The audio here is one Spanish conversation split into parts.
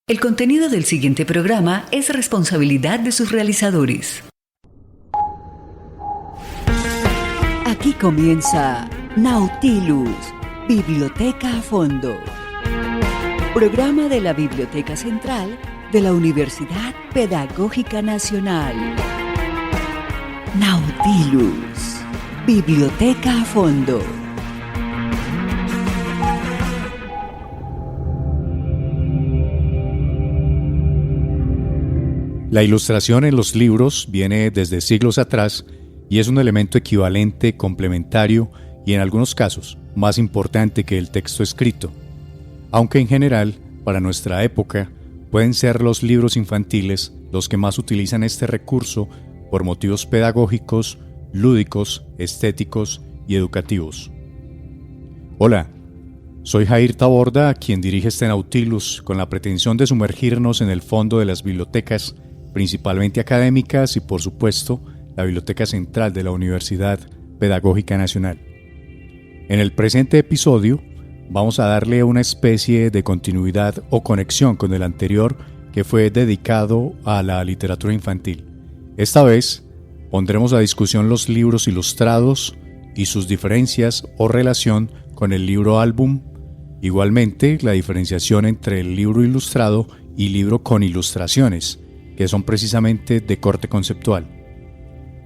El contenido del siguiente programa es responsabilidad de sus realizadores. Aquí comienza Nautilus, Biblioteca a Fondo. Programa de la Biblioteca Central de la Universidad Pedagógica Nacional. Nautilus, Biblioteca a Fondo. La ilustración en los libros viene desde siglos atrás y es un elemento equivalente, complementario y en algunos casos más importante que el texto escrito, aunque en general, para nuestra época, pueden ser los libros infantiles los que más utilizan este recurso por motivos pedagógicos, lúdicos, estéticos y educativos. Hola, soy Jair Taborda, quien dirige este Nautilus con la pretensión de sumergirnos en el fondo de las bibliotecas, principalmente académicas y, por supuesto, la Biblioteca Central de la Universidad Pedagógica Nacional. En el presente episodio, vamos a darle una especie de continuidad o conexión con el anterior que fue dedicado a la literatura infantil. Esta vez, pondremos a discusión los libros ilustrados y sus diferencias o relación con el libro álbum, igualmente la diferenciación entre el libro ilustrado y libro con ilustraciones, que son precisamente de corte conceptual.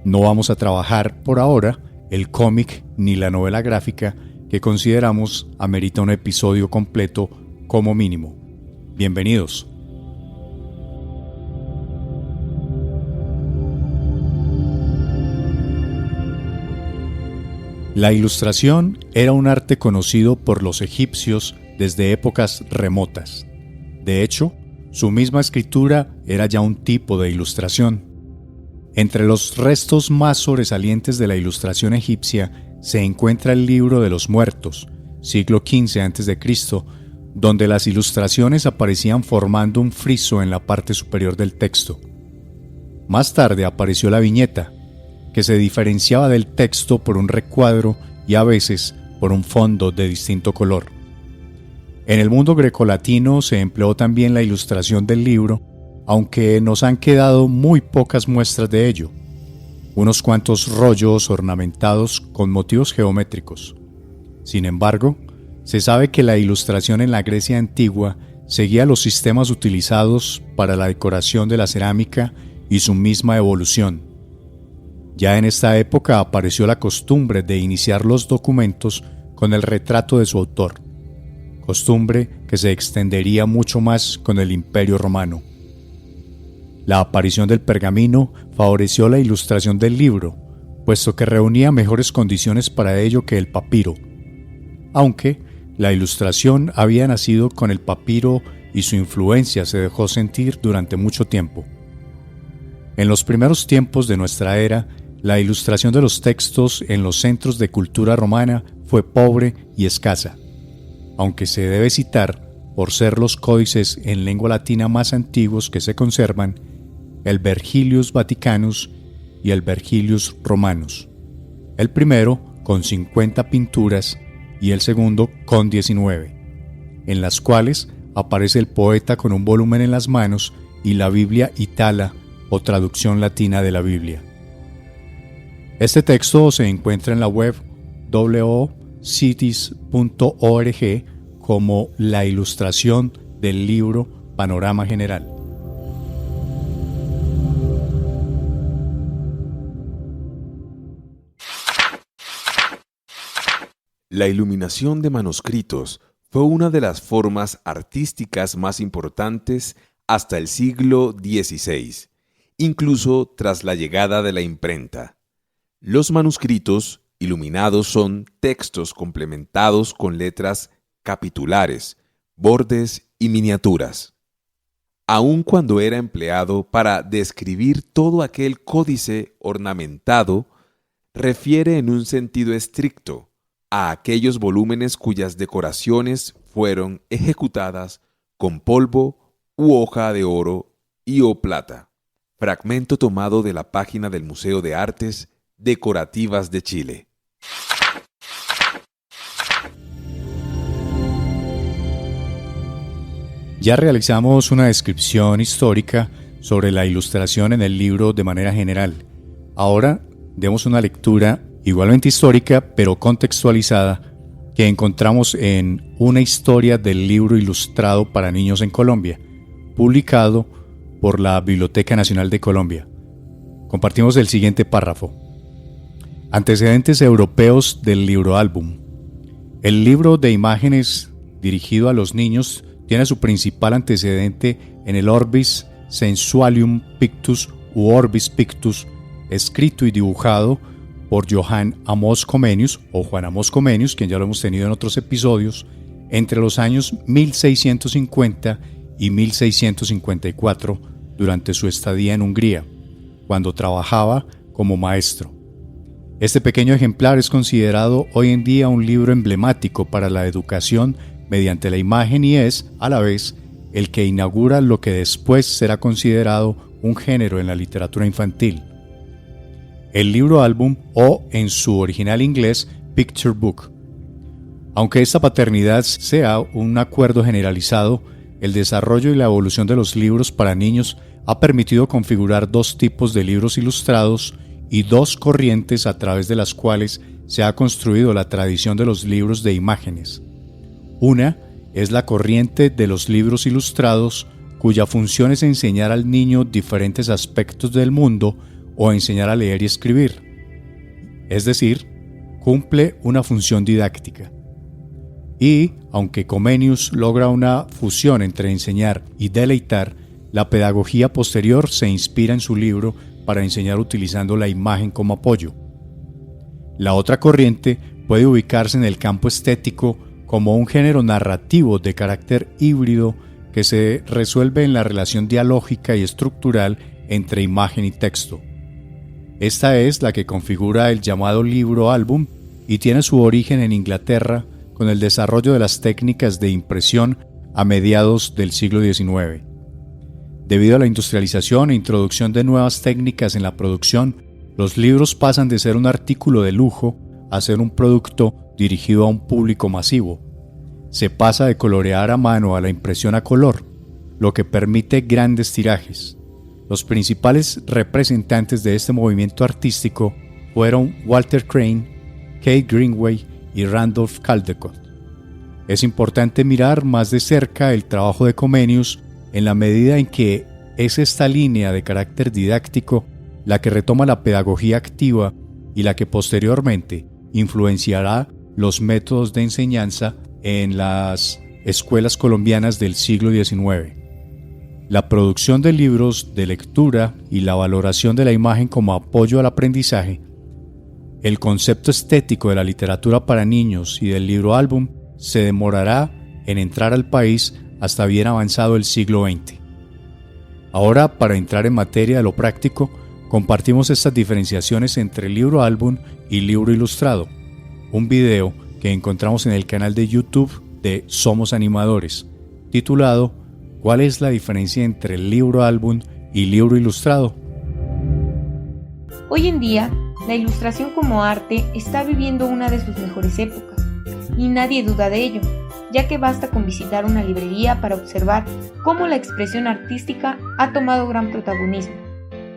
No vamos a trabajar por ahora el cómic ni la novela gráfica que consideramos amerita un episodio completo como mínimo. Bienvenidos. La ilustración era un arte conocido por los egipcios desde épocas remotas. De hecho, su misma escritura era ya un tipo de ilustración. Entre los restos más sobresalientes de la ilustración egipcia se encuentra el Libro de los Muertos, siglo XV a.C., donde las ilustraciones aparecían formando un friso en la parte superior del texto. Más tarde apareció la viñeta, que se diferenciaba del texto por un recuadro y a veces por un fondo de distinto color. En el mundo grecolatino se empleó también la ilustración del libro, aunque nos han quedado muy pocas muestras de ello. Unos cuantos rollos ornamentados con motivos geométricos. Sin embargo, se sabe que la ilustración en la Grecia antigua seguía los sistemas utilizados para la decoración de la cerámica y su misma evolución. Ya en esta época apareció la costumbre de iniciar los documentos con el retrato de su autor, costumbre que se extendería mucho más con el Imperio Romano. La aparición del pergamino favoreció la ilustración del libro, puesto que reunía mejores condiciones para ello que el papiro, aunque la ilustración había nacido con el papiro y su influencia se dejó sentir durante mucho tiempo. En los primeros tiempos de nuestra era, la ilustración de los textos en los centros de cultura romana fue pobre y escasa, aunque se debe citar, por ser los códices en lengua latina más antiguos que se conservan, el Vergilius Vaticanus y el Vergilius Romanus, el primero con 50 pinturas y el segundo con 19, en las cuales aparece el poeta con un volumen en las manos y la Biblia Itala o traducción latina de la Biblia. Este texto se encuentra en la web www.cities.org como la ilustración del libro Panorama General. La iluminación de manuscritos fue una de las formas artísticas más importantes hasta el siglo XVI, incluso tras la llegada de la imprenta. Los manuscritos iluminados son textos complementados con letras capitulares, bordes y miniaturas. Aun cuando era empleado para describir todo aquel códice ornamentado, refiere en un sentido estricto a aquellos volúmenes cuyas decoraciones fueron ejecutadas con polvo u hoja de oro y o plata. Fragmento tomado de la página del Museo de Artes Decorativas de Chile. Ya realizamos una descripción histórica sobre la ilustración en el libro de manera general. Ahora demos una lectura igualmente histórica, pero contextualizada, que encontramos en Una historia del libro ilustrado para niños en Colombia, publicado por la Biblioteca Nacional de Colombia. Compartimos el siguiente párrafo. Antecedentes europeos del libro álbum. El libro de imágenes dirigido a los niños tiene su principal antecedente en el Orbis Sensualium Pictus u Orbis Pictus, escrito y dibujado por Johann Amos Comenius o Juan Amos Comenius, quien ya lo hemos tenido en otros episodios, entre los años 1650 y 1654 durante su estadía en Hungría, cuando trabajaba como maestro. Este pequeño ejemplar es considerado hoy en día un libro emblemático para la educación mediante la imagen y es, a la vez, el que inaugura lo que después será considerado un género en la literatura infantil. El libro álbum o, en su original inglés, Picture Book. Aunque esta paternidad sea un acuerdo generalizado, el desarrollo y la evolución de los libros para niños ha permitido configurar dos tipos de libros ilustrados y dos corrientes a través de las cuales se ha construido la tradición de los libros de imágenes. Una es la corriente de los libros ilustrados, cuya función es enseñar al niño diferentes aspectos del mundo o enseñar a leer y escribir. Es decir, cumple una función didáctica. Y, aunque Comenius logra una fusión entre enseñar y deleitar, la pedagogía posterior se inspira en su libro para enseñar utilizando la imagen como apoyo. La otra corriente puede ubicarse en el campo estético como un género narrativo de carácter híbrido que se resuelve en la relación dialógica y estructural entre imagen y texto. Esta es la que configura el llamado libro álbum y tiene su origen en Inglaterra con el desarrollo de las técnicas de impresión a mediados del siglo XIX. Debido a la industrialización e introducción de nuevas técnicas en la producción, los libros pasan de ser un artículo de lujo a ser un producto dirigido a un público masivo. Se pasa de colorear a mano a la impresión a color, lo que permite grandes tirajes. Los principales representantes de este movimiento artístico fueron Walter Crane, Kate Greenaway y Randolph Caldecott. Es importante mirar más de cerca el trabajo de Comenius en la medida en que es esta línea de carácter didáctico la que retoma la pedagogía activa y la que posteriormente influenciará los métodos de enseñanza en las escuelas colombianas del siglo XIX. La producción de libros de lectura y la valoración de la imagen como apoyo al aprendizaje, el concepto estético de la literatura para niños y del libro álbum se demorará en entrar al país hasta bien avanzado el siglo XX. Ahora, para entrar en materia de lo práctico, compartimos estas diferenciaciones entre libro álbum y libro ilustrado, un video que encontramos en el canal de YouTube de Somos Animadores, titulado ¿Cuál es la diferencia entre el libro álbum y libro ilustrado? Hoy en día, la ilustración como arte está viviendo una de sus mejores épocas, y nadie duda de ello, ya que basta con visitar una librería para observar cómo la expresión artística ha tomado gran protagonismo,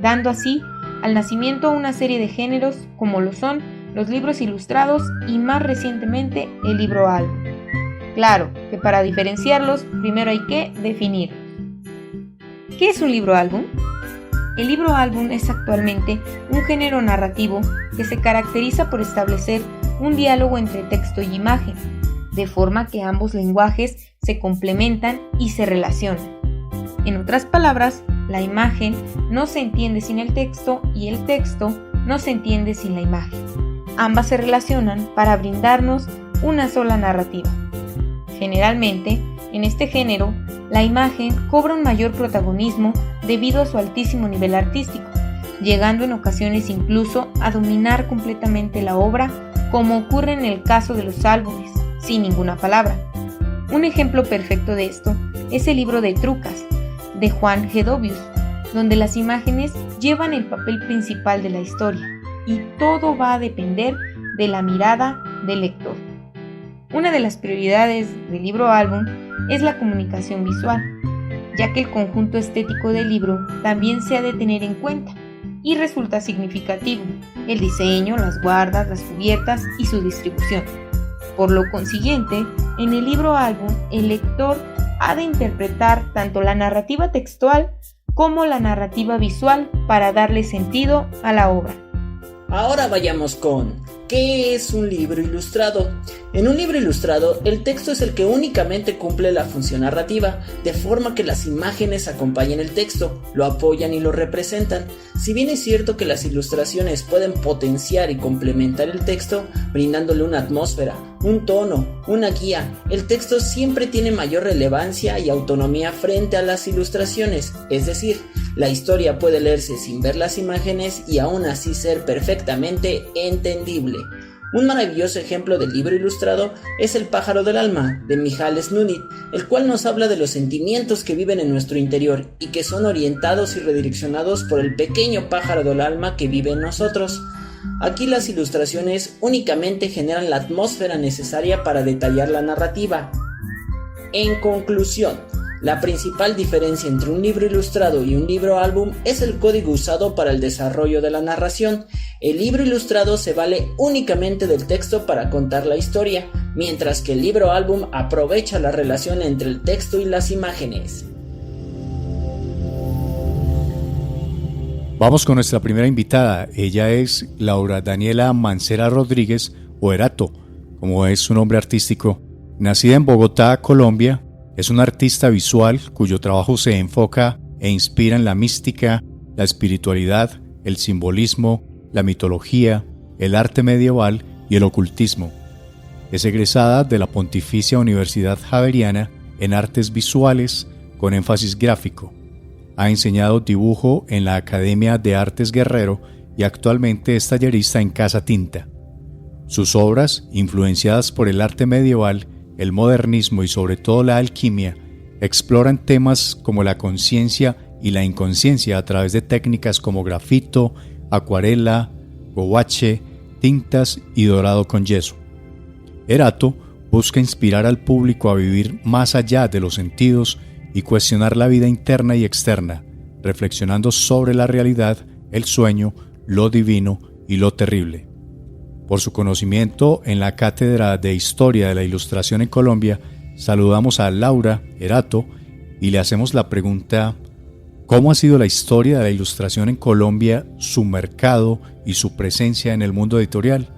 dando así al nacimiento a una serie de géneros como lo son los libros ilustrados y más recientemente el libro álbum. Claro que para diferenciarlos primero hay que definirlos. ¿Qué es un libro álbum? El libro álbum es actualmente un género narrativo que se caracteriza por establecer un diálogo entre texto y imagen, de forma que ambos lenguajes se complementan y se relacionan. En otras palabras, la imagen no se entiende sin el texto y el texto no se entiende sin la imagen. Ambas se relacionan para brindarnos una sola narrativa. Generalmente, en este género, la imagen cobra un mayor protagonismo debido a su altísimo nivel artístico, llegando en ocasiones incluso a dominar completamente la obra, como ocurre en el caso de los álbumes, sin ninguna palabra. Un ejemplo perfecto de esto es el libro de Trucas, de Juan Gedovius, donde las imágenes llevan el papel principal de la historia, y todo va a depender de la mirada del lector. Una de las prioridades del libro álbum es la comunicación visual, ya que el conjunto estético del libro también se ha de tener en cuenta y resulta significativo el diseño, las guardas, las cubiertas y su distribución. Por lo consiguiente, en el libro álbum el lector ha de interpretar tanto la narrativa textual como la narrativa visual para darle sentido a la obra. Ahora vayamos con ¿qué es un libro ilustrado? En un libro ilustrado, el texto es el que únicamente cumple la función narrativa, de forma que las imágenes acompañan el texto, lo apoyan y lo representan. Si bien es cierto que las ilustraciones pueden potenciar y complementar el texto, brindándole una atmósfera, un tono, una guía, el texto siempre tiene mayor relevancia y autonomía frente a las ilustraciones, es decir, la historia puede leerse sin ver las imágenes y aún así ser perfectamente entendible. Un maravilloso ejemplo de libro ilustrado es El pájaro del alma, de Michal Snunit, el cual nos habla de los sentimientos que viven en nuestro interior y que son orientados y redireccionados por el pequeño pájaro del alma que vive en nosotros. Aquí las ilustraciones únicamente generan la atmósfera necesaria para detallar la narrativa. En conclusión, la principal diferencia entre un libro ilustrado y un libro álbum es el código usado para el desarrollo de la narración. El libro ilustrado se vale únicamente del texto para contar la historia, mientras que el libro álbum aprovecha la relación entre el texto y las imágenes. Vamos con nuestra primera invitada. Ella es Laura Daniela Mancera Rodríguez, o Erato, como es su nombre artístico. Nacida en Bogotá, Colombia, es una artista visual cuyo trabajo se enfoca e inspira en la mística, la espiritualidad, el simbolismo, la mitología, el arte medieval y el ocultismo. Es egresada de la Pontificia Universidad Javeriana en Artes Visuales con énfasis gráfico. Ha enseñado dibujo en la Academia de Artes Guerrero y actualmente es tallerista en Casa Tinta. Sus obras, influenciadas por el arte medieval, el modernismo y sobre todo la alquimia, exploran temas como la conciencia y la inconsciencia a través de técnicas como grafito, acuarela, gouache, tintas y dorado con yeso. Erato busca inspirar al público a vivir más allá de los sentidos y cuestionar la vida interna y externa, reflexionando sobre la realidad, el sueño, lo divino y lo terrible. Por su conocimiento en la Cátedra de Historia de la Ilustración en Colombia, saludamos a Laura Erato y le hacemos la pregunta: ¿cómo ha sido la historia de la ilustración en Colombia, su mercado y su presencia en el mundo editorial?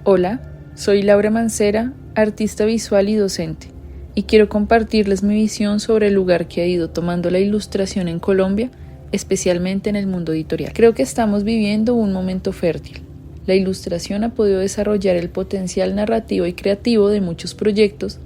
Hola, soy Laura Mancera, artista visual y docente, y quiero compartirles mi visión sobre el lugar que ha ido tomando la ilustración en Colombia, especialmente en el mundo editorial. Creo que estamos viviendo un momento fértil. La ilustración ha podido desarrollar el potencial narrativo y creativo de muchos proyectos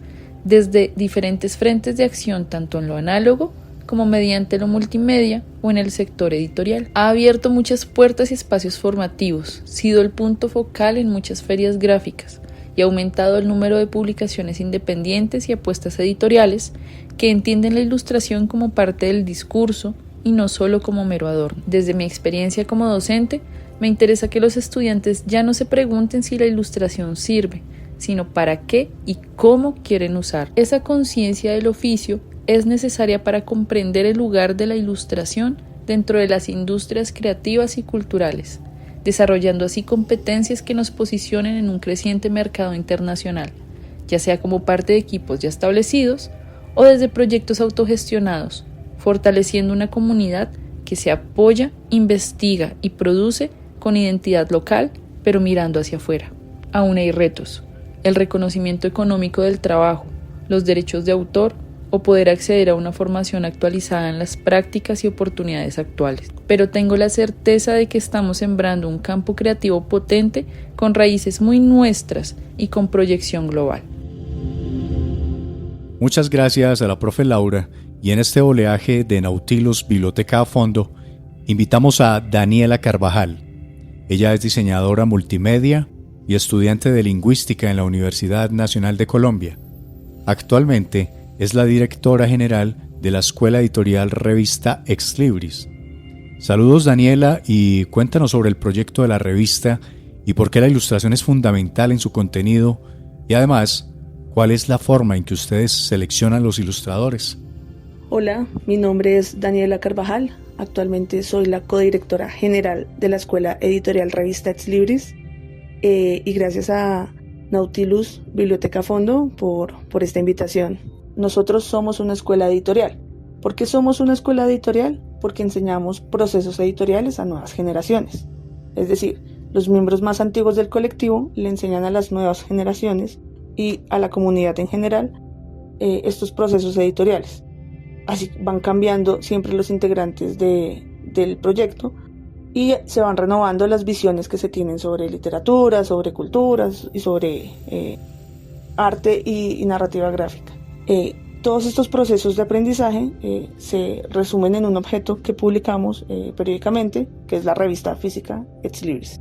desde diferentes frentes de acción, tanto en lo análogo como mediante lo multimedia o en el sector editorial. Ha abierto muchas puertas y espacios formativos, sido el punto focal en muchas ferias gráficas y ha aumentado el número de publicaciones independientes y apuestas editoriales que entienden la ilustración como parte del discurso y no solo como mero adorno. Desde mi experiencia como docente, me interesa que los estudiantes ya no se pregunten si la ilustración sirve, sino para qué y cómo quieren usar. Esa conciencia del oficio es necesaria para comprender el lugar de la ilustración dentro de las industrias creativas y culturales, desarrollando así competencias que nos posicionen en un creciente mercado internacional, ya sea como parte de equipos ya establecidos o desde proyectos autogestionados, fortaleciendo una comunidad que se apoya, investiga y produce con identidad local, pero mirando hacia afuera. Aún hay retos: el reconocimiento económico del trabajo, los derechos de autor o poder acceder a una formación actualizada en las prácticas y oportunidades actuales. Pero tengo la certeza de que estamos sembrando un campo creativo potente con raíces muy nuestras y con proyección global. Muchas gracias a la profe Laura, y en este oleaje de Nautilus Biblioteca a Fondo, invitamos a Daniela Carvajal. Ella es diseñadora multimedia y estudiante de lingüística en la Universidad Nacional de Colombia. Actualmente es la directora general de la Escuela Editorial Revista Ex Libris. Saludos, Daniela, y cuéntanos sobre el proyecto de la revista y por qué la ilustración es fundamental en su contenido, y además, ¿cuál es la forma en que ustedes seleccionan los ilustradores? Hola, mi nombre es Daniela Carvajal. Actualmente soy la codirectora general de la Escuela Editorial Revista Ex Libris y gracias a Nautilus Biblioteca Fondo por esta invitación. Nosotros somos una escuela editorial. ¿Por qué somos una escuela editorial? Porque enseñamos procesos editoriales a nuevas generaciones. Es decir, los miembros más antiguos del colectivo le enseñan a las nuevas generaciones y a la comunidad en general estos procesos editoriales. Así van cambiando siempre los integrantes del proyecto y se van renovando las visiones que se tienen sobre literatura, sobre culturas y sobre arte y narrativa gráfica. Todos estos procesos de aprendizaje se resumen en un objeto que publicamos periódicamente, que es la revista física Ex Libris.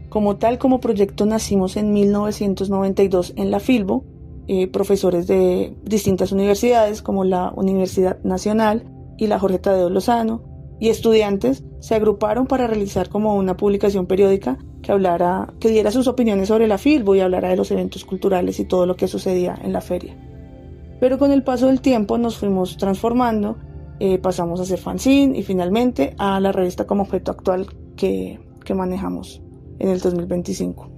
Como tal, como proyecto nacimos en 1992 en la Filbo. Profesores de distintas universidades como la Universidad Nacional y la Jorge Tadeo Lozano y estudiantes se agruparon para realizar como una publicación periódica que diera sus opiniones sobre la Filbo y hablara de los eventos culturales y todo lo que sucedía en la feria. Pero con el paso del tiempo nos fuimos transformando, pasamos a ser fanzine y finalmente a la revista como objeto actual que manejamos en el 2025.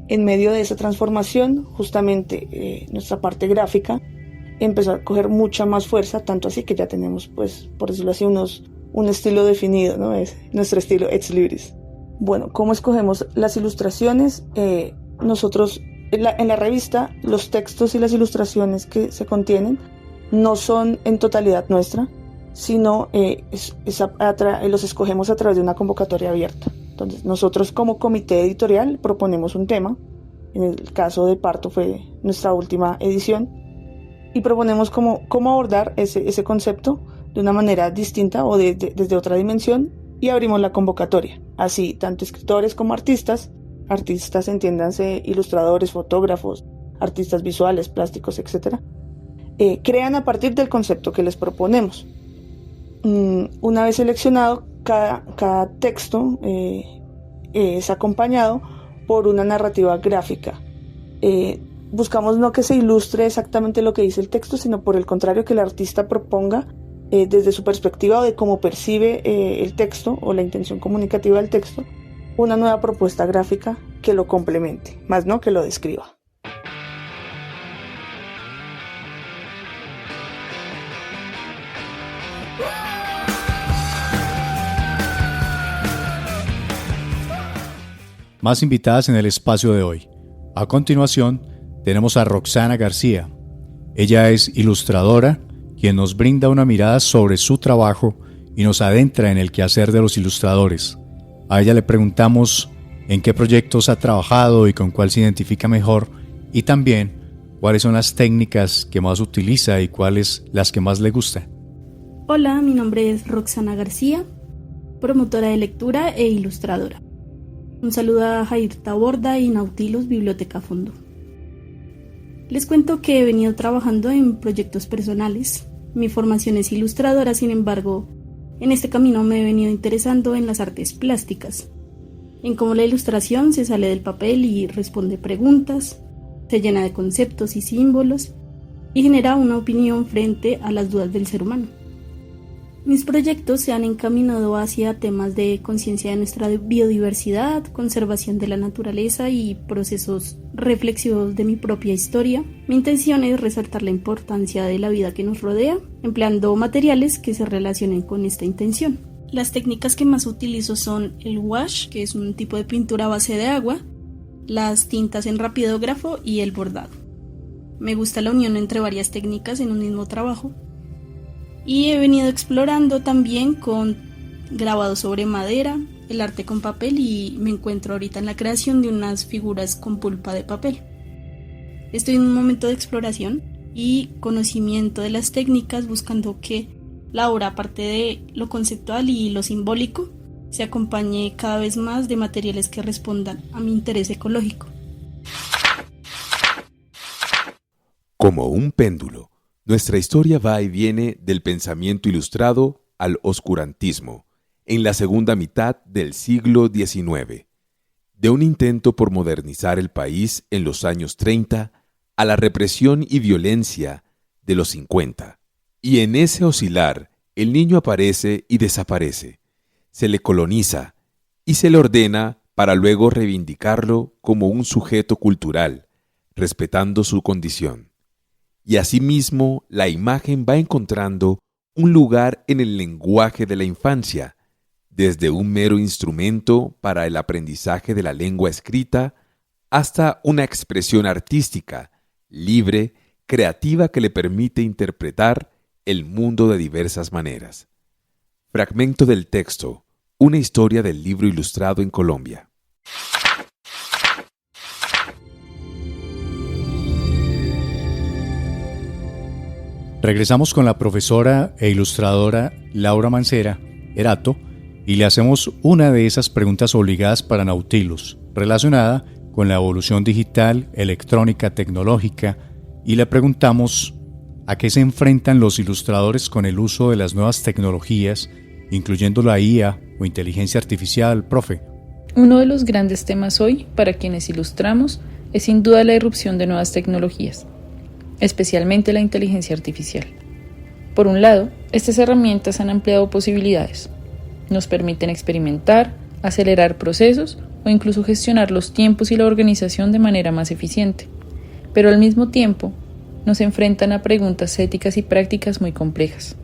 En medio de esa transformación, justamente nuestra parte gráfica empezó a coger mucha más fuerza, tanto así que ya tenemos, pues, por decirlo así, un estilo definido, ¿no? Es nuestro estilo Ex Libris. Bueno, ¿cómo escogemos las ilustraciones? Nosotros, en la revista, los textos y las ilustraciones que se contienen no son en totalidad nuestra, sino los escogemos a través de una convocatoria abierta. Entonces, nosotros como comité editorial proponemos un tema. En el caso de Parto fue nuestra última edición. Y proponemos cómo abordar ese concepto de una manera distinta o desde otra dimensión y abrimos la convocatoria. Así, tanto escritores como artistas entiéndanse ilustradores, fotógrafos, artistas visuales, plásticos, etc., crean a partir del concepto que les proponemos. Una vez seleccionado, cada texto es acompañado por una narrativa gráfica. Buscamos no que se ilustre exactamente lo que dice el texto, sino por el contrario que el artista proponga desde su perspectiva o de cómo percibe el texto o la intención comunicativa del texto, una nueva propuesta gráfica que lo complemente, más no que lo describa. Más invitadas en el espacio de hoy. A continuación, tenemos a Roxana García. Ella es ilustradora, quien nos brinda una mirada sobre su trabajo y nos adentra en el quehacer de los ilustradores. A ella le preguntamos en qué proyectos ha trabajado y con cuál se identifica mejor, y también cuáles son las técnicas que más utiliza y cuáles las que más le gustan. Hola, mi nombre es Roxana García, promotora de lectura e ilustradora. Un saludo a Jair Taborda y Nautilus Biblioteca Fondo. Les cuento que he venido trabajando en proyectos personales. Mi formación es ilustradora, sin embargo, en este camino me he venido interesando en las artes plásticas, en cómo la ilustración se sale del papel y responde preguntas, se llena de conceptos y símbolos y genera una opinión frente a las dudas del ser humano. Mis proyectos se han encaminado hacia temas de conciencia de nuestra biodiversidad, conservación de la naturaleza y procesos reflexivos de mi propia historia. Mi intención es resaltar la importancia de la vida que nos rodea, empleando materiales que se relacionen con esta intención. Las técnicas que más utilizo son el wash, que es un tipo de pintura a base de agua, las tintas en rapidógrafo y el bordado. Me gusta la unión entre varias técnicas en un mismo trabajo. Y he venido explorando también con grabado sobre madera, el arte con papel y me encuentro ahorita en la creación de unas figuras con pulpa de papel. Estoy en un momento de exploración y conocimiento de las técnicas, buscando que la obra, aparte de lo conceptual y lo simbólico, se acompañe cada vez más de materiales que respondan a mi interés ecológico. Como un péndulo, nuestra historia va y viene del pensamiento ilustrado al oscurantismo, en la segunda mitad del siglo XIX, de un intento por modernizar el país en los años 30 a la represión y violencia de los 50. Y en ese oscilar, el niño aparece y desaparece, se le coloniza y se le ordena para luego reivindicarlo como un sujeto cultural, respetando su condición. Y asimismo, la imagen va encontrando un lugar en el lenguaje de la infancia, desde un mero instrumento para el aprendizaje de la lengua escrita hasta una expresión artística, libre, creativa que le permite interpretar el mundo de diversas maneras. Fragmento del texto, una historia del libro ilustrado en Colombia. Regresamos con la profesora e ilustradora Laura Mancera, Erato, y le hacemos una de esas preguntas obligadas para Nautilus, relacionada con la evolución digital, electrónica, tecnológica, y le preguntamos a qué se enfrentan los ilustradores con el uso de las nuevas tecnologías, incluyendo la IA o inteligencia artificial, profe. Uno de los grandes temas hoy, para quienes ilustramos, es sin duda la irrupción de nuevas tecnologías, especialmente la inteligencia artificial. Por un lado, estas herramientas han ampliado posibilidades. Nos permiten experimentar, acelerar procesos o incluso gestionar los tiempos y la organización de manera más eficiente. Pero al mismo tiempo, nos enfrentan a preguntas éticas y prácticas muy complejas.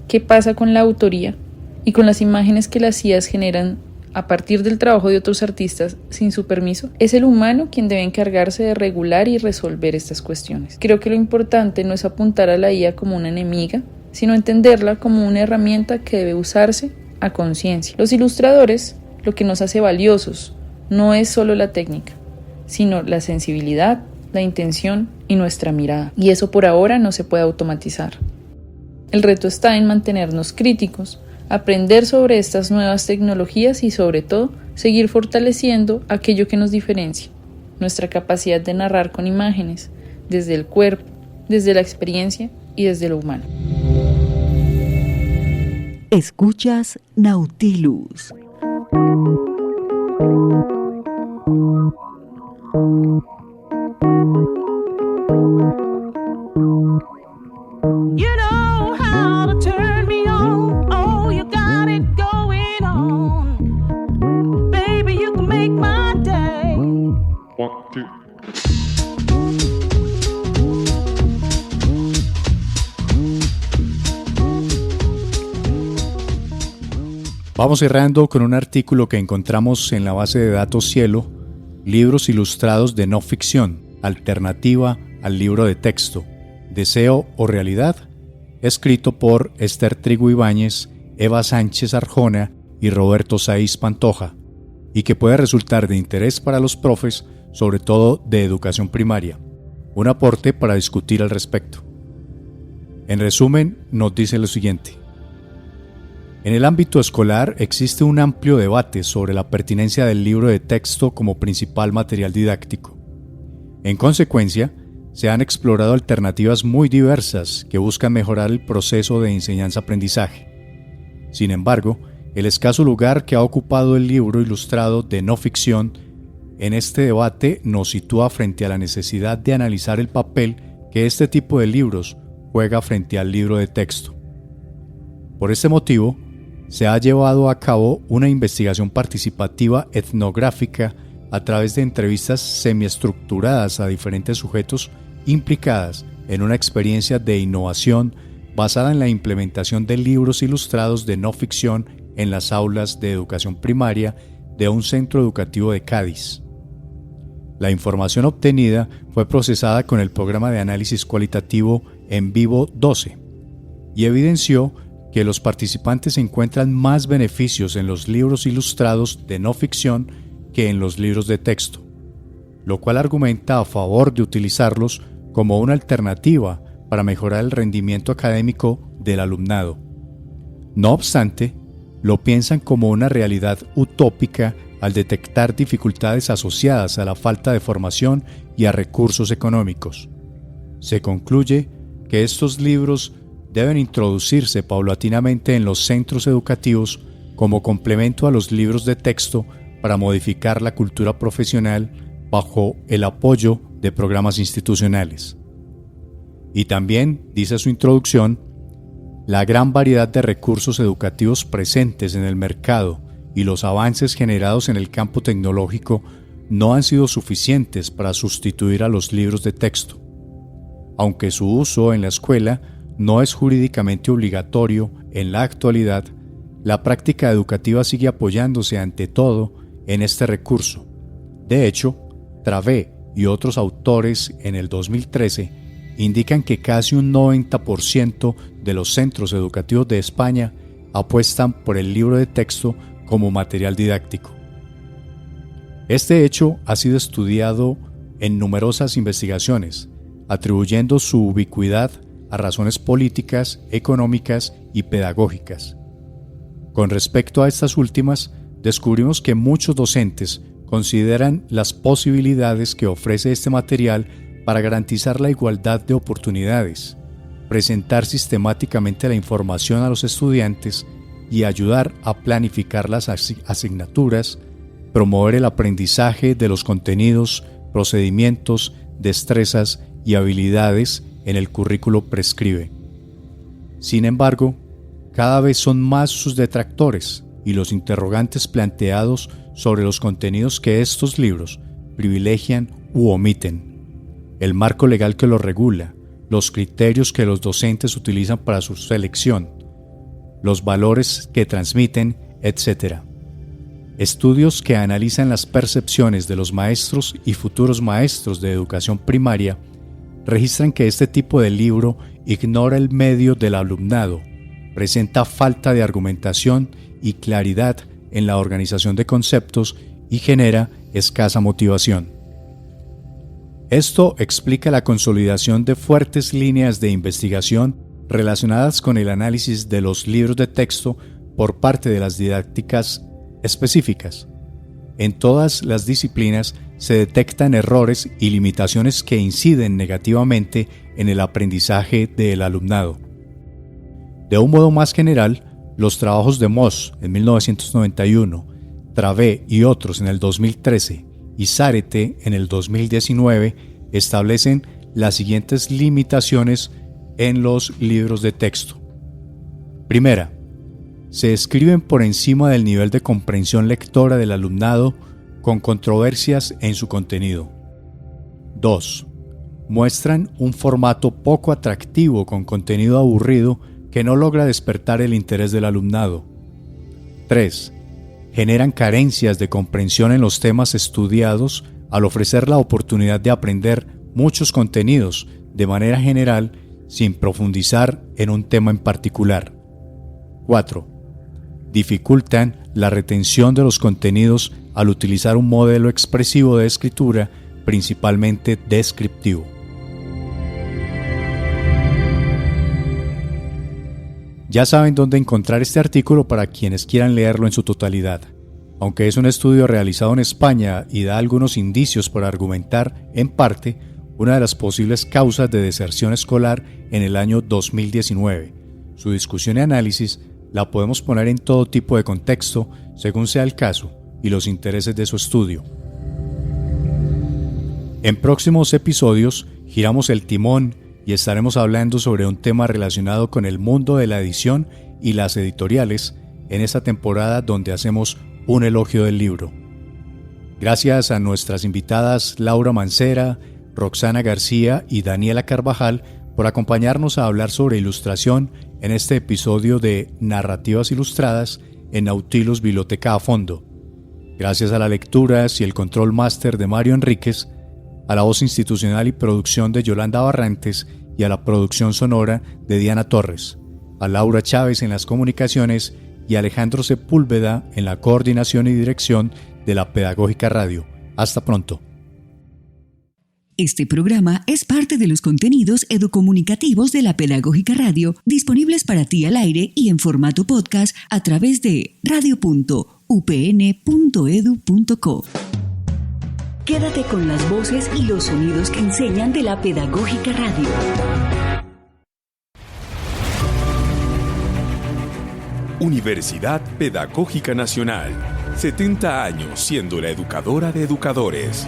¿Qué pasa con la autoría y con las imágenes que las IAs generan a partir del trabajo de otros artistas sin su permiso? Es el humano quien debe encargarse de regular y resolver estas cuestiones. Creo que lo importante no es apuntar a la IA como una enemiga, sino entenderla como una herramienta que debe usarse a conciencia. Los ilustradores, lo que nos hace valiosos, no es solo la técnica, sino la sensibilidad, la intención y nuestra mirada. Y eso por ahora no se puede automatizar. El reto está en mantenernos críticos, aprender sobre estas nuevas tecnologías y sobre todo seguir fortaleciendo aquello que nos diferencia, nuestra capacidad de narrar con imágenes, desde el cuerpo, desde la experiencia y desde lo humano. Escuchas Nautilus. You know how to turn me on. Oh, you got it going on. Baby, you can make my day. 1, 2. Vamos cerrando con un artículo que encontramos en la base de datos Cielo, libros ilustrados de no ficción, alternativa al libro de texto, deseo o realidad, escrito por Esther Trigo Ibáñez, Eva Sánchez Arjona y Roberto Saiz Pantoja, y que puede resultar de interés para los profes, sobre todo de educación primaria. Un aporte para discutir al respecto. En resumen, nos dice lo siguiente. En el ámbito escolar existe un amplio debate sobre la pertinencia del libro de texto como principal material didáctico. En consecuencia, se han explorado alternativas muy diversas que buscan mejorar el proceso de enseñanza-aprendizaje. Sin embargo, el escaso lugar que ha ocupado el libro ilustrado de no ficción en este debate nos sitúa frente a la necesidad de analizar el papel que este tipo de libros juega frente al libro de texto. Por este motivo, se ha llevado a cabo una investigación participativa etnográfica a través de entrevistas semiestructuradas a diferentes sujetos implicadas en una experiencia de innovación basada en la implementación de libros ilustrados de no ficción en las aulas de educación primaria de un centro educativo de Cádiz. La información obtenida fue procesada con el programa de análisis cualitativo En Vivo 12 y evidenció que los participantes encuentran más beneficios en los libros ilustrados de no ficción que en los libros de texto, lo cual argumenta a favor de utilizarlos como una alternativa para mejorar el rendimiento académico del alumnado. No obstante, lo piensan como una realidad utópica al detectar dificultades asociadas a la falta de formación y a recursos económicos. Se concluye que estos libros deben introducirse paulatinamente en los centros educativos como complemento a los libros de texto para modificar la cultura profesional, bajo el apoyo de programas institucionales. Y también, dice su introducción, la gran variedad de recursos educativos presentes en el mercado y los avances generados en el campo tecnológico no han sido suficientes para sustituir a los libros de texto. Aunque su uso en la escuela no es jurídicamente obligatorio en la actualidad, la práctica educativa sigue apoyándose ante todo en este recurso. De hecho, Travé y otros autores en el 2013 indican que casi un 90% de los centros educativos de España apuestan por el libro de texto como material didáctico. Este hecho ha sido estudiado en numerosas investigaciones, atribuyendo su ubicuidad a razones políticas, económicas y pedagógicas. Con respecto a estas últimas, descubrimos que muchos docentes consideran las posibilidades que ofrece este material para garantizar la igualdad de oportunidades, presentar sistemáticamente la información a los estudiantes y ayudar a planificar las asignaturas, promover el aprendizaje de los contenidos, procedimientos, destrezas y habilidades en el currículo prescribe. Sin embargo, cada vez son más sus detractores y los interrogantes planteados sobre los contenidos que estos libros privilegian u omiten, el marco legal que los regula, los criterios que los docentes utilizan para su selección, los valores que transmiten, etc. Estudios que analizan las percepciones de los maestros y futuros maestros de educación primaria registran que este tipo de libro ignora el medio del alumnado, presenta falta de argumentación y claridad en la organización de conceptos y genera escasa motivación. Esto explica la consolidación de fuertes líneas de investigación relacionadas con el análisis de los libros de texto por parte de las didácticas específicas. En todas las disciplinas se detectan errores y limitaciones que inciden negativamente en el aprendizaje del alumnado. De un modo más general, los trabajos de Moss en 1991, Travé y otros en el 2013 y Zárate en el 2019 establecen las siguientes limitaciones en los libros de texto. Primera, se escriben por encima del nivel de comprensión lectora del alumnado con controversias en su contenido. 2. Muestran un formato poco atractivo con contenido aburrido que no logra despertar el interés del alumnado. 3. Generan carencias de comprensión en los temas estudiados al ofrecer la oportunidad de aprender muchos contenidos de manera general sin profundizar en un tema en particular. 4. Dificultan la retención de los contenidos al utilizar un modelo expresivo de escritura principalmente descriptivo. Ya saben dónde encontrar este artículo para quienes quieran leerlo en su totalidad. Aunque es un estudio realizado en España y da algunos indicios para argumentar, en parte, una de las posibles causas de deserción escolar en el año 2019. Su discusión y análisis la podemos poner en todo tipo de contexto, según sea el caso y los intereses de su estudio. En próximos episodios, giramos el timón y estaremos hablando sobre un tema relacionado con el mundo de la edición y las editoriales en esta temporada donde hacemos un elogio del libro. Gracias a nuestras invitadas Laura Mancera, Roxana García y Daniela Carvajal por acompañarnos a hablar sobre ilustración en este episodio de Narrativas Ilustradas en Nautilus Biblioteca a Fondo. Gracias a las lecturas y el control máster de Mario Enríquez, a la voz institucional y producción de Yolanda Barrantes y a la producción sonora de Diana Torres, a Laura Chávez en las comunicaciones y a Alejandro Sepúlveda en la coordinación y dirección de la Pedagógica Radio. Hasta pronto. Este programa es parte de los contenidos educomunicativos de la Pedagógica Radio, disponibles para ti al aire y en formato podcast a través de radio.upn.edu.co. Quédate con las voces y los sonidos que enseñan de la Pedagógica Radio. Universidad Pedagógica Nacional. 70 años siendo la educadora de educadores.